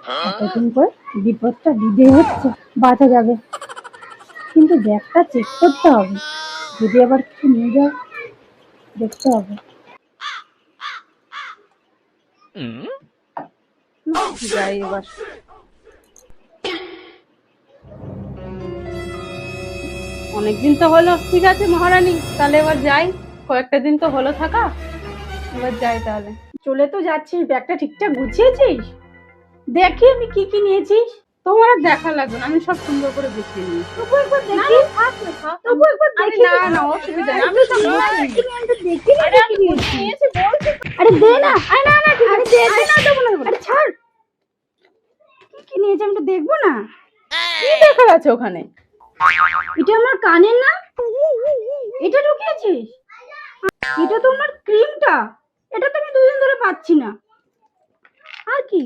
এতদিন পর বিপদটা দিতে হচ্ছে, বাঁচা যাবে, কিন্তু ব্যাগটা চেক করতে হবে, যদি আবার কিছু নিয়ে যায় দেখতে হবে। যাই এবার। অনেকদিন তো হলো, ঠিক আছে মহারানী, তাহলে এবার যাই। কয়েকটা দিন তো হলো থাকা, এবার যাই তাহলে। চলে তো যাচ্ছিস, ব্যাগটা ঠিকঠাক গুছিয়েছিস? দেখি আমি কি কি নিয়েছিস। তোমার আর দেখা লাগবে না, আমি সব সুন্দর করে গুছিয়ে নিই। তবু একবার দেখি। তবু একবার দেখি। না না অসুবিধা নেই, আমি সব গুছিয়ে নিই। দেখি না, আরে আমি দেখি গুছিয়ে নিয়েছি বলছি। আরে দে না। আরে না না, ঠিক আছে, দে না, দেবো না। আরে ছাড়, কি কি নিয়েছি আমি তো দেখবো না। কি দেখা যাচ্ছে ওখানে? এটা আমার কানের না, এটা ঢুকিয়েছিস? এটা তো আমার ক্রিমটা, এটা তো আমি দুদিন ধরে পাচ্ছি না। আর কি,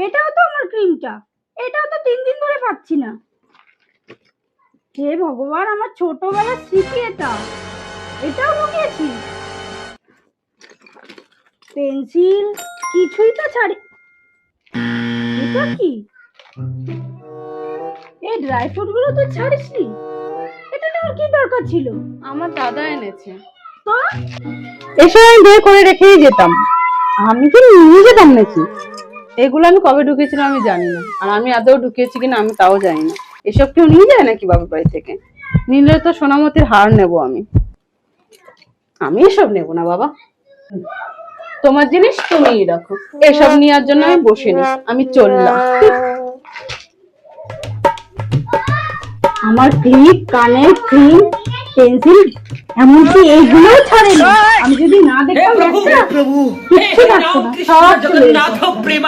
এটাও তো আমার ক্রিমটা, এটাও তো 3 দিন ধরে পাচ্ছি না। হে ভগবান, আমার ছোটবেলার স্মৃতি এটা, এটাও ঢুকিয়েছি। পেন্সিল কিছুই তো ছাড়ি। এটা কি, এই ড্রাই ফ্রুট গুলো তো ছাড়িসনি, এটা নেওয়ার কি দরকার ছিল? আমার দাদা এনেছে। তো এসব আমি বের করে রেখেই যেতাম, আমি কি নিয়ে যেতাম নাকি? এগুলো আমি কবে ঢুকিয়েছিলাম আমি জানি না, আর আমি আদৌ ঢুকিয়েছি কিনা আমি তাও জানি না। এসব কেউ নিয়ে যায় নাকি বাবার বাড়ি থেকে? নিলে তো সোনামতির হার নেব আমি, আমি এসব নেব না বাবা। তোমার জিনিস তুমিই রাখো, এসব নেওয়ার জন্য আমি বসিনি, আমি চললাম। আমার ক্লিপ, কানের ক্রিম, পেন্সিল, এমনকি এইগুলো ছাড়েনি। আমি যদি না দেখতাম একটা, কিচ্ছু থাকতো না, সব চলে যেত।